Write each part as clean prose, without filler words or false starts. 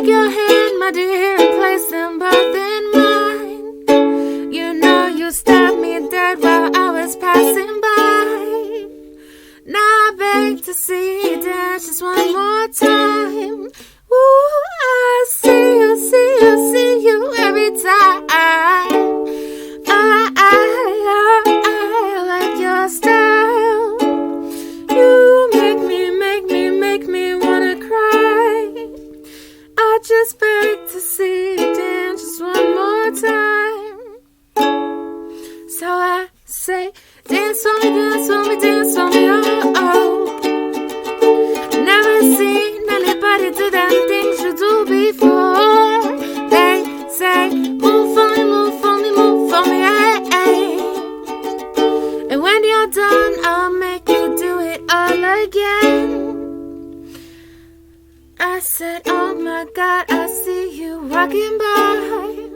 take your hand, my dear, and place them both in mine. You know you stabbed me dead while I was passing by. Now I beg to see you dance just one more time. Ooh, I see you every time. I like your style. You make me wanna cry. I just beg to see you dance just one more time. So I say, dance for me, dance for me, dance for me, oh, oh. Never seen anybody do them things you do before. They say, move for me, move for me, move for me, hey, hey. And when you're done, I'll make you do it all again. I said, oh my God, I see you walking by.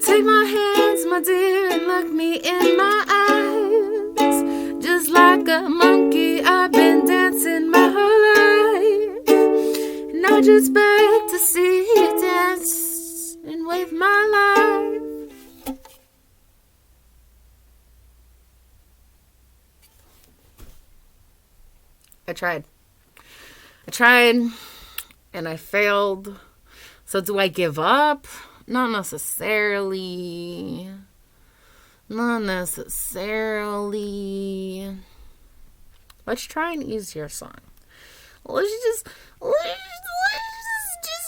Take my hands, my dear, and look me in my eyes. Just like a monkey, I've been dancing my whole life. And I just beg to see you dance and wave my life. I tried, and I failed. So do I give up? Not necessarily. Let's try an easier song. Let's just do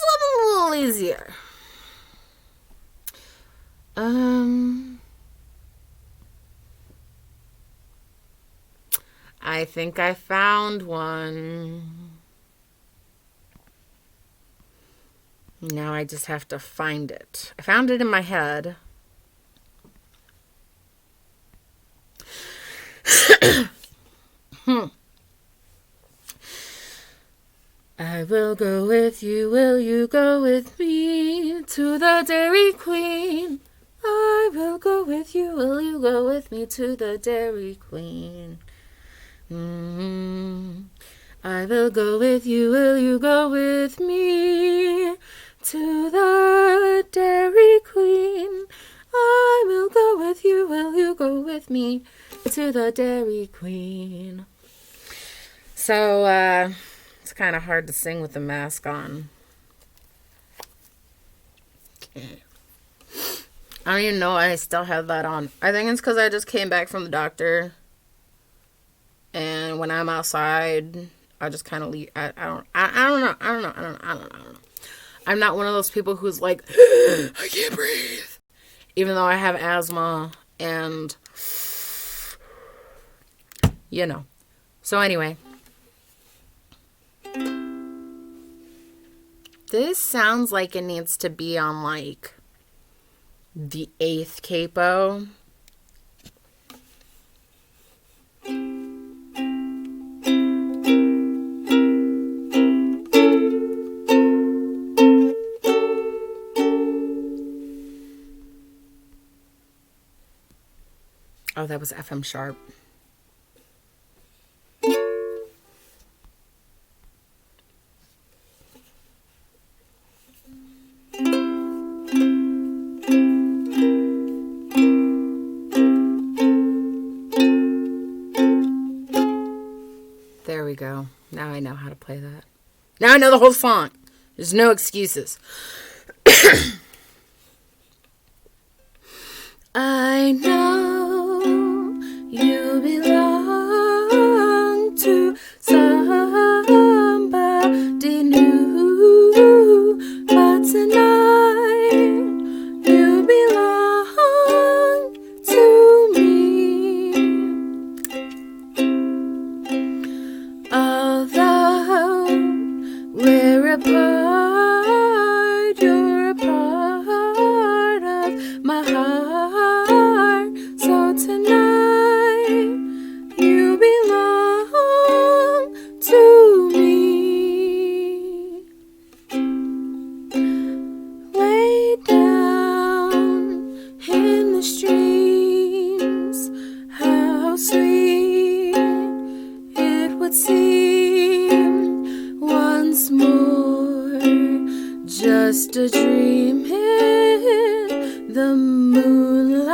something a little easier. I think I found one. Now I just have to find it. I found it in my head. I will go with you, will you go with me to the Dairy Queen? I will go with you, will you go with me to the Dairy Queen? I will go with you, will you go with me to the Dairy Queen? I will go with you, will you go with me to the Dairy Queen? So, it's kind of hard to sing with the mask on. Okay. I don't even know why I still have that on. I think it's because I just came back from the doctor. And when I'm outside, I just kind of leave. I don't know. I'm not one of those people who's like, I can't breathe. Even though I have asthma and, you know. So anyway. This sounds like it needs to be on like the 8th capo. Oh, that was FM sharp. There we go. Now I know how to play that. Now I know the whole song. There's no excuses. I know you belong to somebody new, but tonight you belong to me. Although we're apart, you're a part of my heart. So tonight just a dream in the moonlight.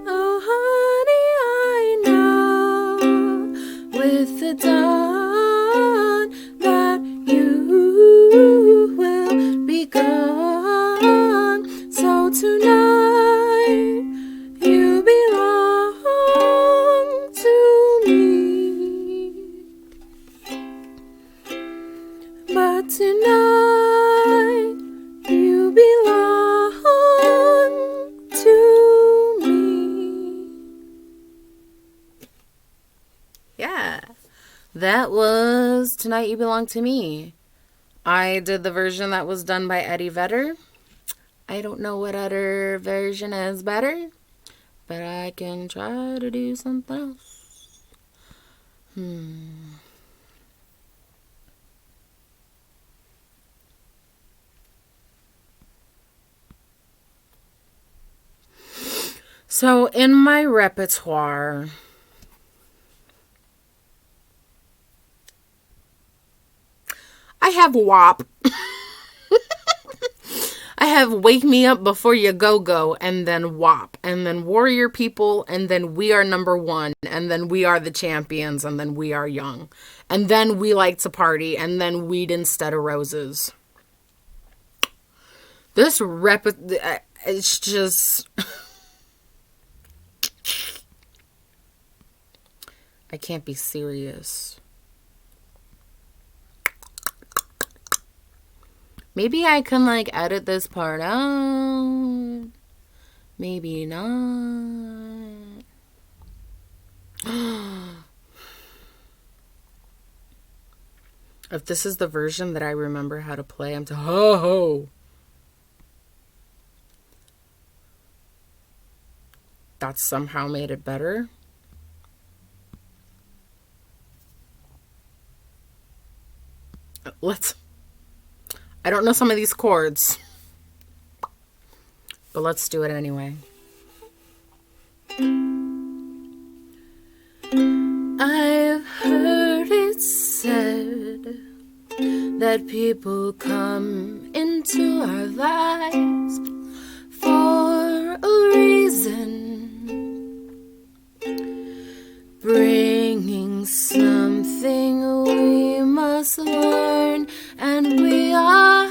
Oh, honey, I know with the dawn that you will be gone. So tonight you belong to me. But tonight you belong to me. Yeah, that was Tonight You Belong to Me. I did the version that was done by Eddie Vedder. I don't know what other version is better, but I can try to do something else. So in my repertoire, I have WAP. I have Wake Me Up Before You Go Go, and then WAP, and then Warrior People, and then We Are Number One, and then We Are the Champions, and then We Are Young, and then We Like to Party, and then Weed Instead of Roses. This it's just... I can't be serious. Maybe I can, like, edit this part out. Maybe not. If this is the version that I remember how to play, I'm ho-ho. That somehow made it better. I don't know some of these chords, but let's do it anyway. I've heard it said that people come into our lives for a reason, bringing something we must learn, and we are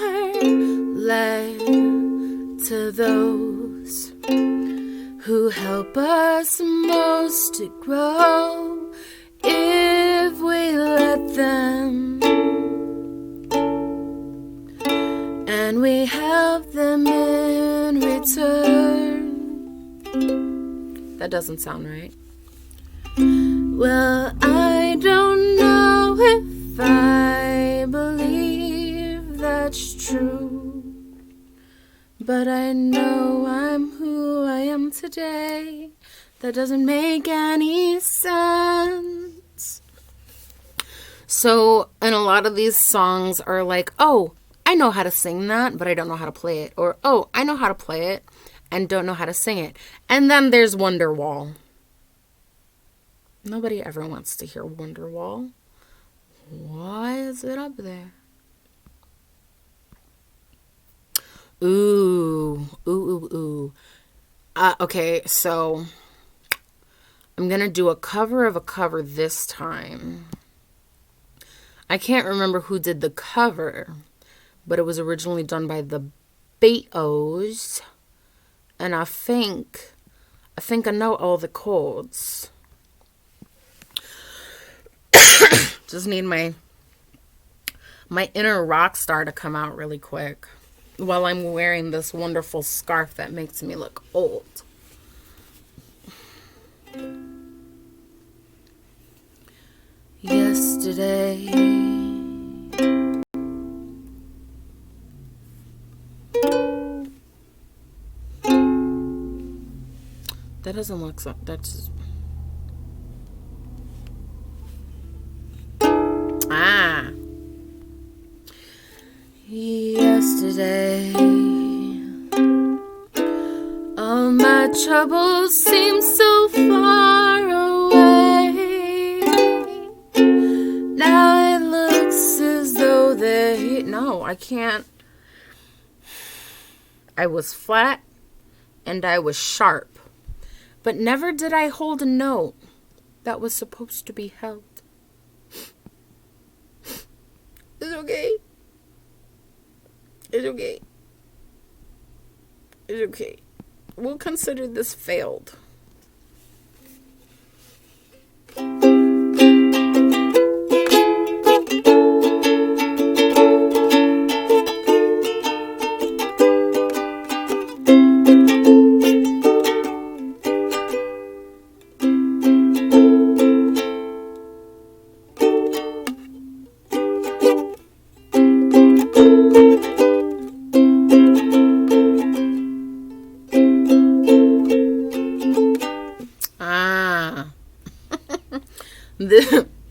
led to those who help us most to grow if we let them, and we help them in return. That doesn't sound right. Well, I don't know if I believe that's true, but I know I'm who I am today. That doesn't make any sense. So, and a lot of these songs are like, oh, I know how to sing that, but I don't know how to play it. Or, oh, I know how to play it and don't know how to sing it. And then there's Wonderwall. Nobody ever wants to hear Wonderwall. Why is it up there? Ooh. Okay, so I'm going to do a cover of a cover this time. I can't remember who did the cover, but it was originally done by the Beatles. And I think I know all the chords. Just need my inner rock star to come out really quick while I'm wearing this wonderful scarf that makes me look old. Yesterday, that doesn't look so. That's yesterday, all my troubles seem so far away. Now it looks as though they're here. know. I can't. I was flat and I was sharp. But never did I hold a note that was supposed to be held. It's okay. It's okay. It's okay. We'll consider this failed.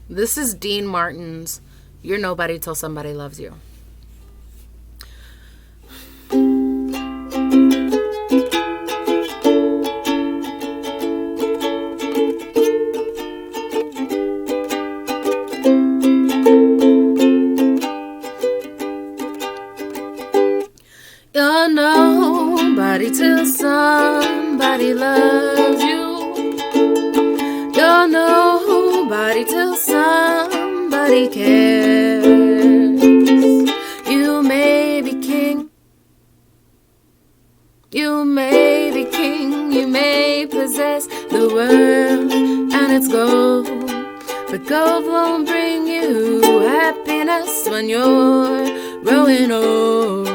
This is Dean Martin's You're Nobody Till Somebody Loves You. You're nobody till somebody loves you. You're nobody till somebody cares. You may be king. You may be king. You may possess the world and its gold. But gold won't bring you happiness when you're growing old.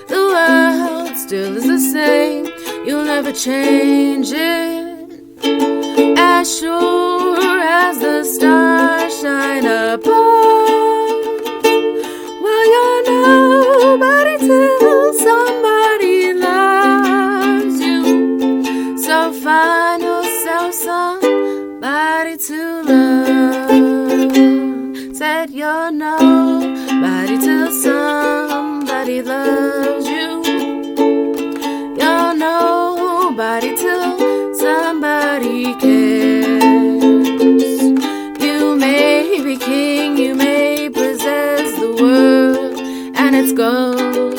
The world still is the same. You'll never change it. As sure as the stars shine above. Well, you're nobody till somebody loves you. So find yourself somebody to love. Said you're nobody till somebody loves you. You're nobody till somebody cares. You may be king, you may possess the world and its gold,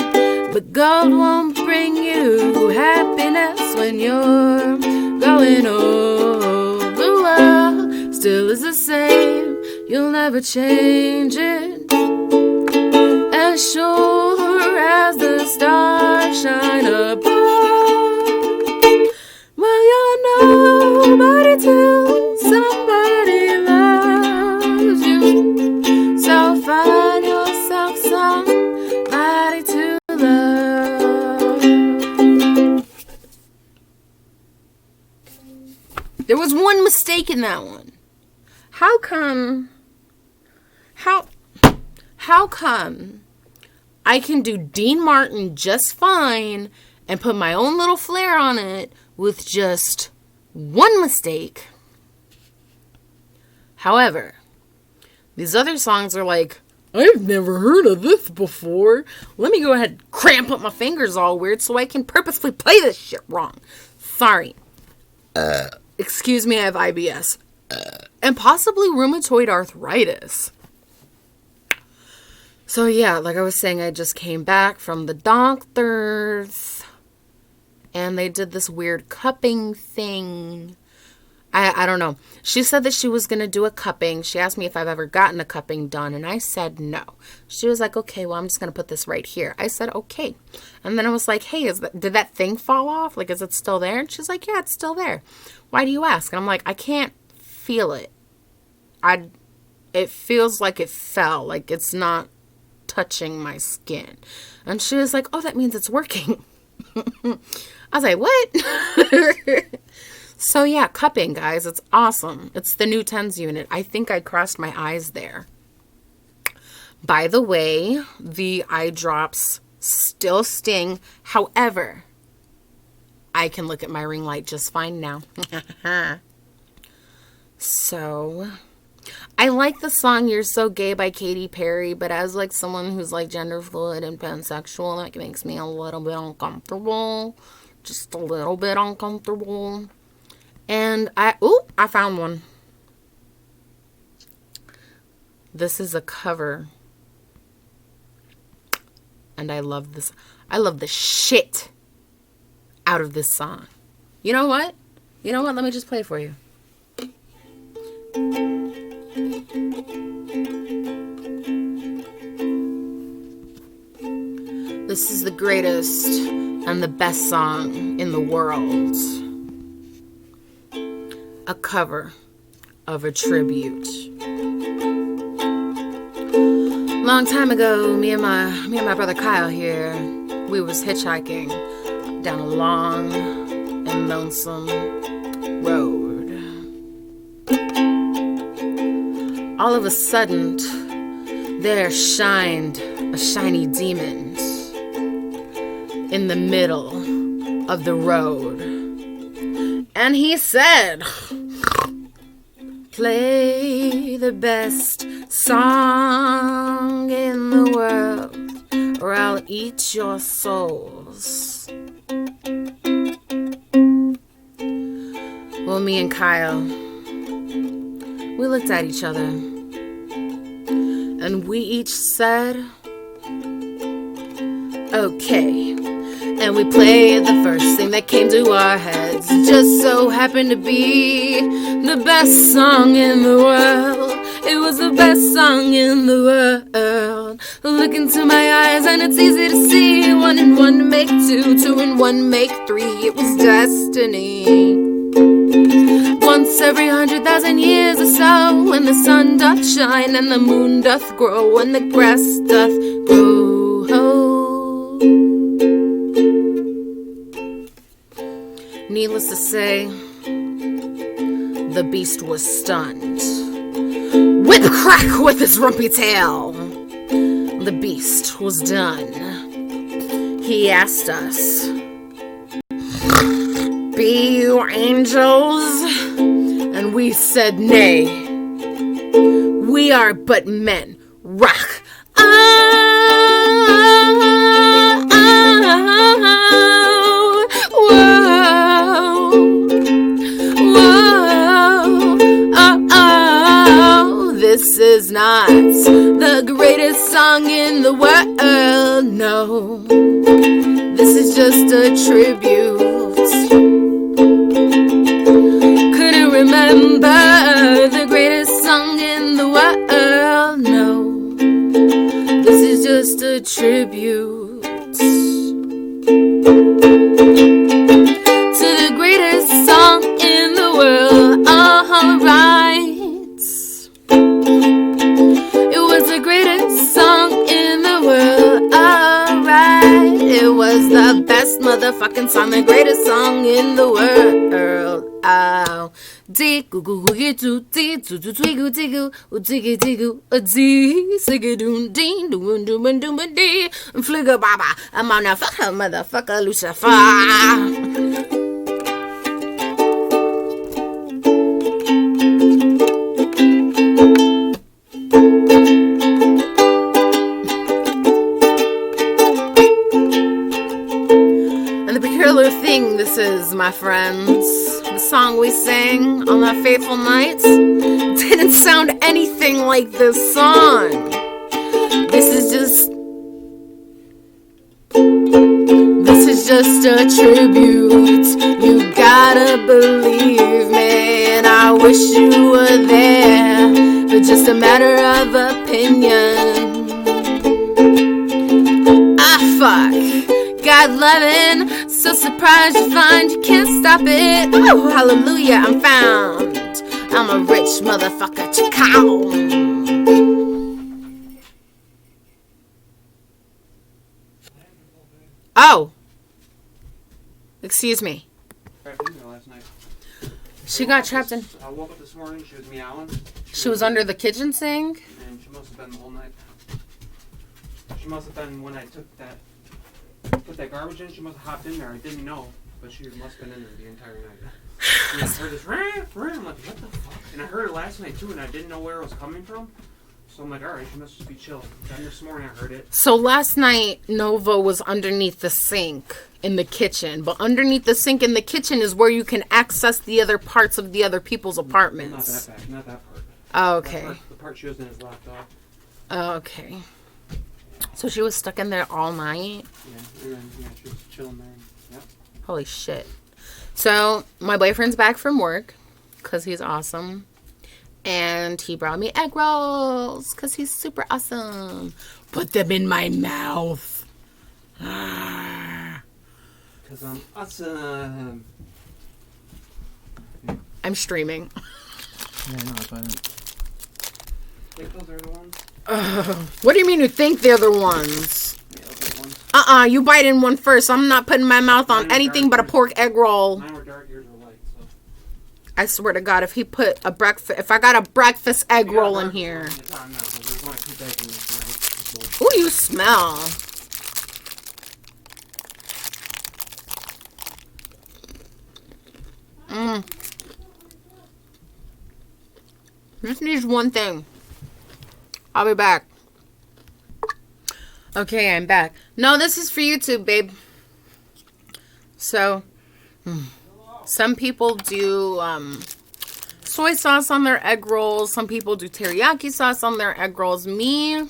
but gold won't bring you happiness when you're growing old. The world still is the same, you'll never change it. As sure as the stars shine above. Well, you're nobody till somebody loves you. So find yourself somebody to love. There was one mistake in that one. How come I can do Dean Martin just fine and put my own little flair on it with just one mistake? However, these other songs are like, I've never heard of this before. Let me go ahead and cramp up my fingers all weird so I can purposefully play this shit wrong. Sorry. Excuse me, I have IBS. And possibly rheumatoid arthritis. So yeah, like I was saying, I just came back from the doctors. And they did this weird cupping thing. I don't know. She said that she was going to do a cupping. She asked me if I've ever gotten a cupping done. And I said no. She was like, okay, well, I'm just going to put this right here. I said, okay. And then I was like, hey, did that thing fall off? Like, is it still there? And she's like, yeah, it's still there. Why do you ask? And I'm like, I can't feel it. It feels like it fell. Like it's not touching my skin. And she was like, oh, that means it's working. I was like, what? So yeah, cupping, guys. It's awesome. It's the new TENS unit. I think I crossed my eyes there. By the way, the eye drops still sting. However, I can look at my ring light just fine now. So, I like the song You're So Gay by Katy Perry, but as like someone who's like gender fluid and pansexual, that makes me a little bit uncomfortable. Just a little bit uncomfortable. And I found one. This is a cover and I love this. I love the shit out of this song. You know what? Let me just play it for you. This is the greatest and the best song in the world. A cover of a tribute. Long time ago, me and my brother Kyle here, we was hitchhiking down a long and lonesome road. All of a sudden, there shined a shiny demon in the middle of the road. And he said, play the best song in the world, or I'll eat your souls. Well, me and Kyle, we looked at each other, and we each said, okay. And we played the first thing that came to our heads. It just so happened to be the best song in the world. It was the best song in the world. Look into my eyes and it's easy to see. 1 and 1 make 2, 2 and 1 make 3. It was destiny. Once every 100,000 years or so, when the sun doth shine and the moon doth grow and the grass doth grow. Needless to say, the beast was stunned. Whip crack with his rumpy tail. The beast was done. He asked us, be you angels? And we said nay. We are but men. Rock. This is not the greatest song in the world, no. This is just a tribute. Couldn't remember the greatest song in the world, no. This is just a tribute to the greatest song in the world, alright. It was the best motherfucking song, the greatest song in the world. Oh, digoo goo goo doo dee doo doo twigoo digoo diggy digoo a dee siggy doon dee doon doon doon dee fligger baba. I'm on a fucker motherfucker Lucifer. This is, my friends, the song we sang on that fateful night didn't sound anything like this song. This is just a tribute. You gotta believe me, and I wish you were there, but just a matter of opinion. Fuck. God loving, so surprised you find you can't stop it. Oh, hallelujah, I'm found. I'm a rich motherfucker, Chicago. Oh, excuse me. Last night. She got trapped in. I woke up this morning, she was meowing. She was under the kitchen sink? And she must have been the whole night. She must have been when I put that garbage in, she must have hopped in there. I didn't know, but she must have been in there the entire night. And I heard this, I'm like, what the fuck? And I heard it last night too, and I didn't know where it was coming from. So I'm like, alright, she must just be chilling. Then this morning I heard it. So last night, Nova was underneath the sink in the kitchen. But underneath the sink in the kitchen is where you can access the other parts of the other people's apartments. Not that part. Oh, okay. The part she was in is locked off. Oh, okay. So she was stuck in there all night? Yeah, and then, she was chilling there. Yep. Holy shit. So, my boyfriend's back from work, because he's awesome. And he brought me egg rolls, because he's super awesome. Put them in my mouth. Because I'm awesome. I'm streaming. Yeah, no, but... think those are the ones? What do you mean you think they're the ones? Yeah, those are the ones. You bite in one first. I'm not putting my mouth on Mine are anything dark but a yours. pork egg roll. Mine were dark, yours were light, so... I swear to God, if I got a breakfast egg You got roll in dark here. ones, it's on now, 'cause there's only 2 bags in this, right? Ooh, you smell. Just needs one thing. I'll be back. Okay, I'm back. No, this is for YouTube, babe. So, some people do soy sauce on their egg rolls. Some people do teriyaki sauce on their egg rolls. Me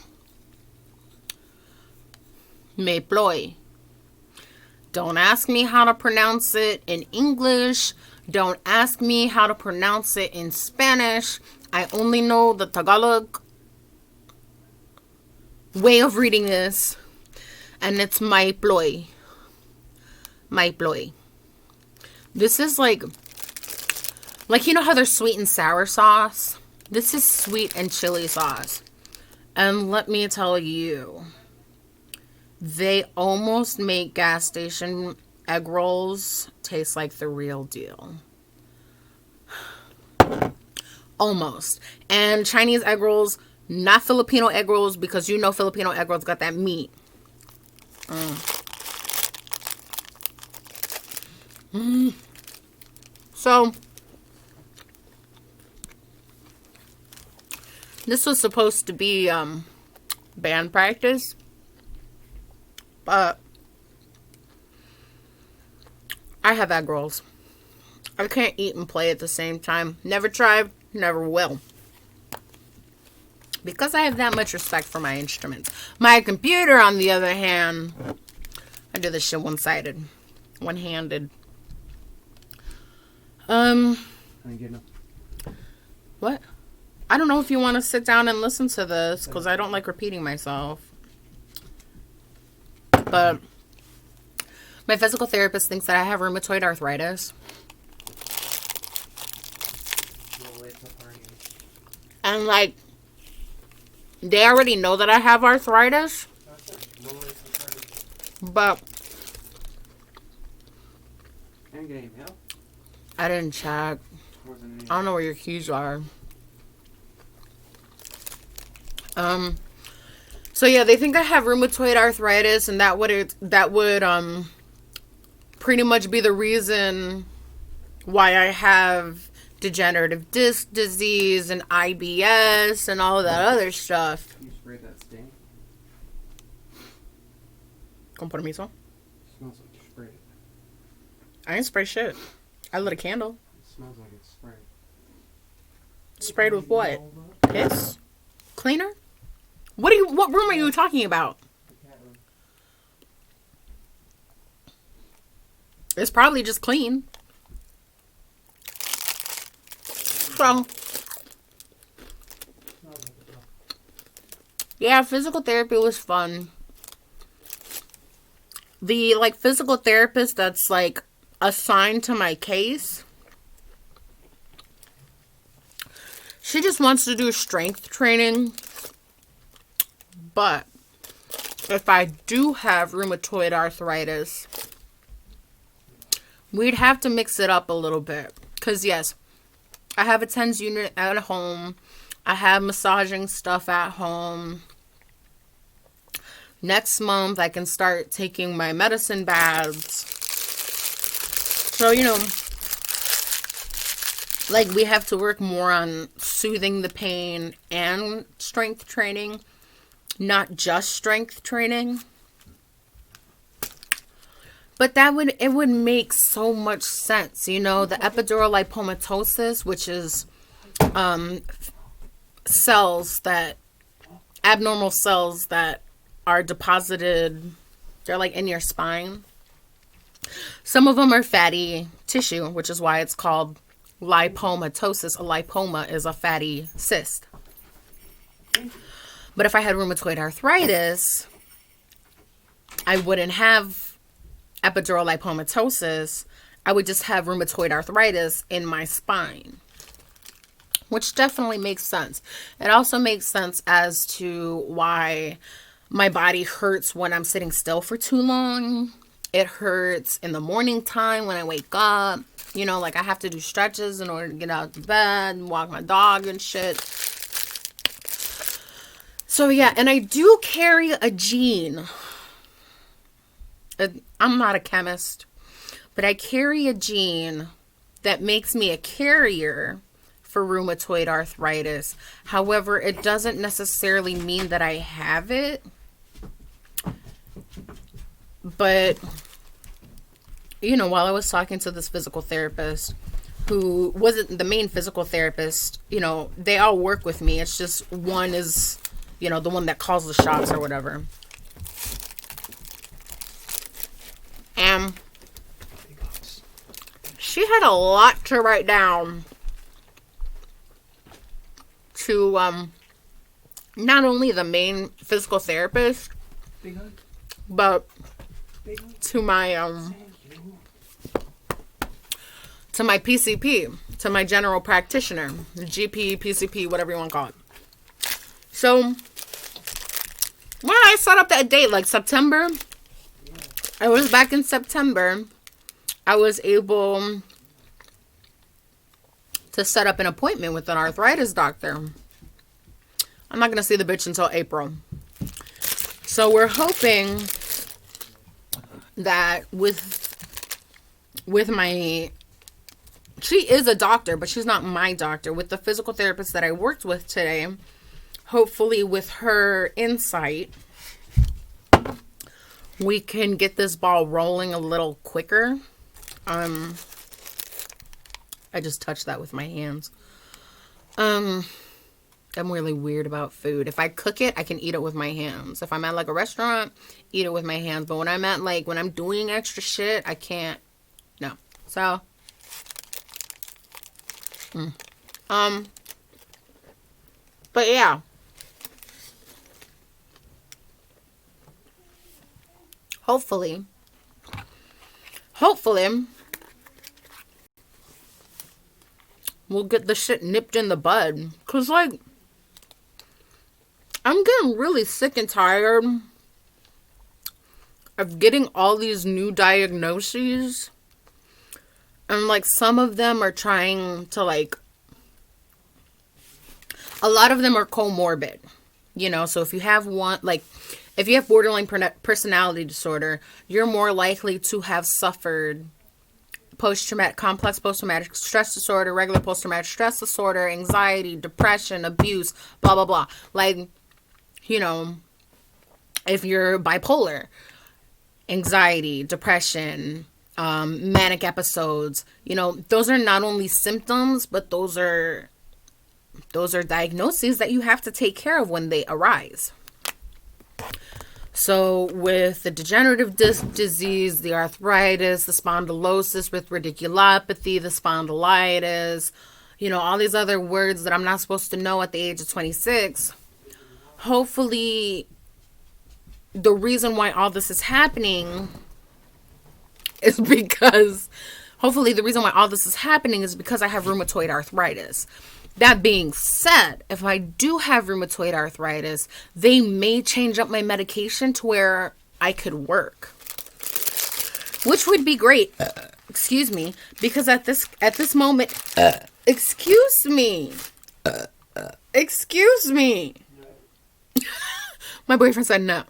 ploy. Don't ask me how to pronounce it in English. Don't ask me how to pronounce it in Spanish. I only know the Tagalog way of reading this. And it's my ploy. My ploy. This is like you know how there's sweet and sour sauce? This is sweet and chili sauce. And let me tell you, they almost make gas station egg rolls taste like the real deal. Almost. And Chinese egg rolls, not Filipino egg rolls, because you know Filipino egg rolls got that meat. So, this was supposed to be band practice, but I have egg rolls. I can't eat and play at the same time. Never tried, never will. Because I have that much respect for my instruments. My computer, on the other hand, I do this shit one-sided. One-handed. I didn't get enough. What? I don't know if you want to sit down and listen to this, because I don't like repeating myself. But my physical therapist thinks that I have rheumatoid arthritis. Well, it's a party. And, like, they already know that I have arthritis. Well, it's a party. But And get any mail? I didn't check. Wasn't any. I don't know where your keys are. So yeah, they think I have rheumatoid arthritis, and that would pretty much be the reason why I have degenerative disc disease and IBS and all that other stuff. You sprayed that stain? Con permiso. Smells like you sprayed it. I didn't spray shit. I lit a candle. It smells like it's sprayed. Sprayed with what? Piss? Cleaner? What room are you talking about? The cat room. It's probably just clean. So, Smells like it's up. yeah, physical therapy was fun. The, physical therapist that's, assigned to my case, she just wants to do strength training. But if I do have rheumatoid arthritis, we'd have to mix it up a little bit. Because, yes, I have a TENS unit at home. I have massaging stuff at home. Next month, I can start taking my medicine baths. So, we have to work more on soothing the pain and strength training. Not just strength training. But it would make so much sense. The epidural lipomatosis, which is abnormal cells that are deposited, they're like in your spine. Some of them are fatty tissue, which is why it's called lipomatosis. A lipoma is a fatty cyst. But if I had rheumatoid arthritis, I wouldn't have epidural lipomatosis. I would just have rheumatoid arthritis in my spine, which definitely makes sense. It also makes sense as to why my body hurts when I'm sitting still for too long. It hurts in the morning time when I wake up. You know, like I have to do stretches in order to get out of bed and walk my dog and shit. So yeah, and I do carry a gene. I'm not a chemist, but I carry a gene that makes me a carrier for rheumatoid arthritis. However, it doesn't necessarily mean that I have it. But, you know, while I was talking to this physical therapist, who wasn't the main physical therapist, you know, they all work with me. It's just one is, you know, the one that calls the shots or whatever. And she had a lot to write down to not only the main physical therapist, but to my PCP, to my general practitioner, GP, PCP, whatever you want to call it. So when I set up that date, like September, I was back in September, I was able to set up an appointment with an arthritis doctor. I'm not going to see the bitch until April. So we're hoping that with my, she is a doctor, but she's not my doctor. With the physical therapist that I worked with today, hopefully with her insight, we can get this ball rolling a little quicker. I just touched that with my hands. I'm really weird about food. If I cook it, I can eat it with my hands. If I'm at like a restaurant, eat it with my hands. But when I'm at like, when I'm doing extra shit, I can't. No. So. But yeah. Hopefully, we'll get the shit nipped in the bud. Cause like, I'm getting really sick and tired of getting all these new diagnoses. And like, some of them are trying to like, a lot of them are comorbid. You know, so if you have one, like, if you have borderline personality disorder, you're more likely to have suffered complex post-traumatic stress disorder, regular post-traumatic stress disorder, anxiety, depression, abuse, blah, blah, blah. Like, you know, if you're bipolar, anxiety, depression, manic episodes, you know, those are not only symptoms, but those are diagnoses that you have to take care of when they arise. So with the degenerative disc disease, the arthritis, the spondylosis with radiculopathy, the spondylitis, you know, all these other words that I'm not supposed to know at the age of 26, hopefully the reason why all this is happening is because I have rheumatoid arthritis. That being said, if I do have rheumatoid arthritis, they may change up my medication to where I could work, which would be great. Excuse me, because at this moment, excuse me. My boyfriend said no.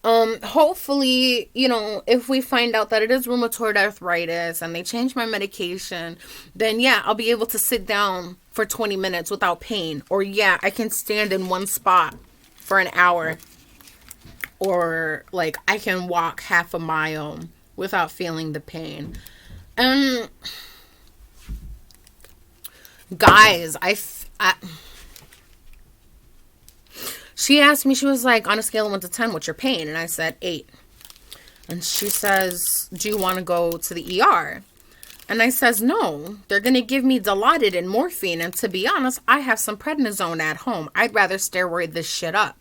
Hopefully, you know, if we find out that it is rheumatoid arthritis and they change my medication, then yeah, I'll be able to sit down for 20 minutes without pain. Or yeah, I can stand in one spot for an hour. Or like I can walk half a mile without feeling the pain. Guys, She asked me, she was like, on a scale of 1 to 10, what's your pain? And I said 8. And she says, do you want to go to the ER? And I says, no, they're going to give me Dilaudid and morphine. And to be honest, I have some prednisone at home. I'd rather steroid this shit up.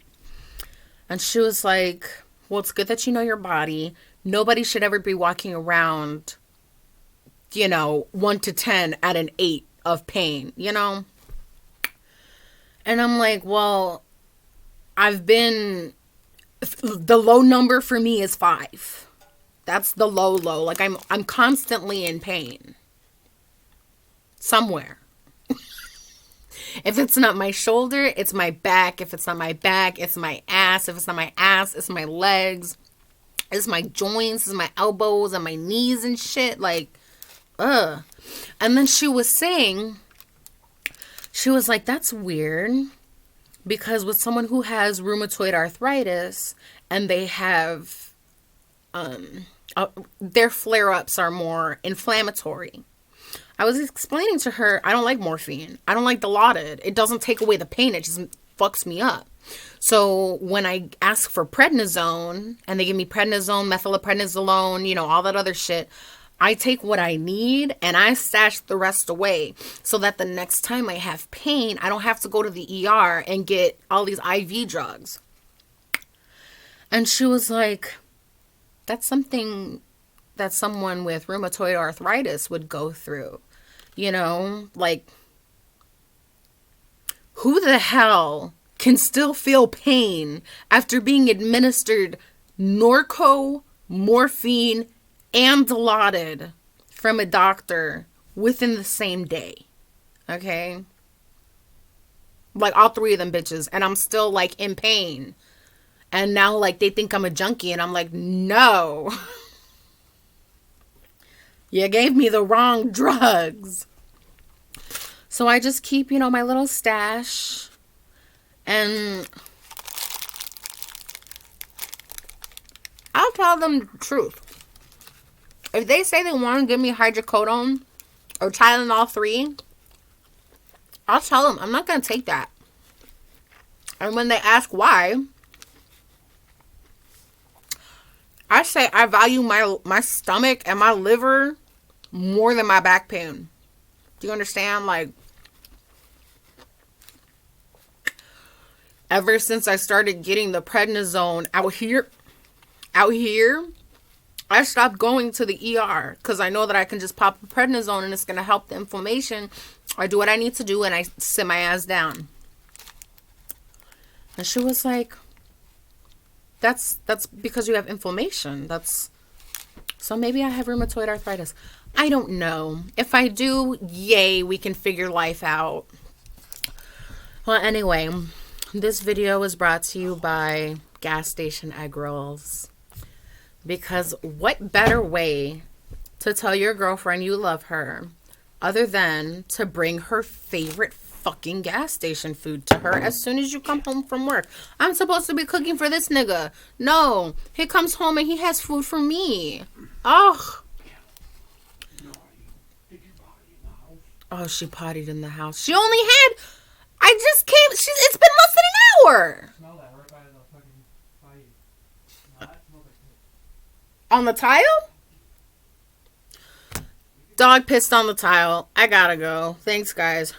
And she was like, well, it's good that you know your body. Nobody should ever be walking around, 1 to 10 at an 8 of pain, And I'm like, well, the low number for me is 5. That's the low. Like I'm constantly in pain. Somewhere. If it's not my shoulder, it's my back. If it's not my back, it's my ass. If it's not my ass, it's my legs. It's my joints, it's my elbows and my knees and shit. Like, ugh. And then she was saying, she was like, that's weird. Because with someone who has rheumatoid arthritis and they have, their flare-ups are more inflammatory. I was explaining to her, I don't like morphine. I don't like Dilaudid. It doesn't take away the pain. It just fucks me up. So when I ask for prednisone and they give me prednisone, methylprednisolone, all that other shit, I take what I need and I stash the rest away so that the next time I have pain, I don't have to go to the ER and get all these IV drugs. And she was like, that's something that someone with rheumatoid arthritis would go through. Like, who the hell can still feel pain after being administered Norco, morphine, and Dilaudid from a doctor within the same day? Okay? Like, all 3 of them bitches. And I'm still, like, in pain. And now, like, they think I'm a junkie. And I'm like, no. You gave me the wrong drugs. So I just keep, my little stash. And I'll tell them the truth. If they say they want to give me hydrocodone or Tylenol 3, I'll tell them I'm not going to take that. And when they ask why, I say I value my stomach and my liver more than my back pain. Do you understand? Like, ever since I started getting the prednisone out here, I stopped going to the ER because I know that I can just pop a prednisone and it's going to help the inflammation. I do what I need to do and I sit my ass down. And she was like, that's because you have inflammation. So maybe I have rheumatoid arthritis. I don't know. If I do, yay, we can figure life out. Well, anyway, this video was brought to you by Gas Station Egg Rolls. Because what better way to tell your girlfriend you love her other than to bring her favorite fucking gas station food to her as soon as you come home from work? I'm supposed to be cooking for this nigga. No, he comes home and he has food for me. Ugh. Oh, she pottied in the house. She only had... I just came... It's been less than an hour. Smell that right by the fucking fire. No, that smells like it. On the tile? Dog pissed on the tile. I gotta go. Thanks, guys.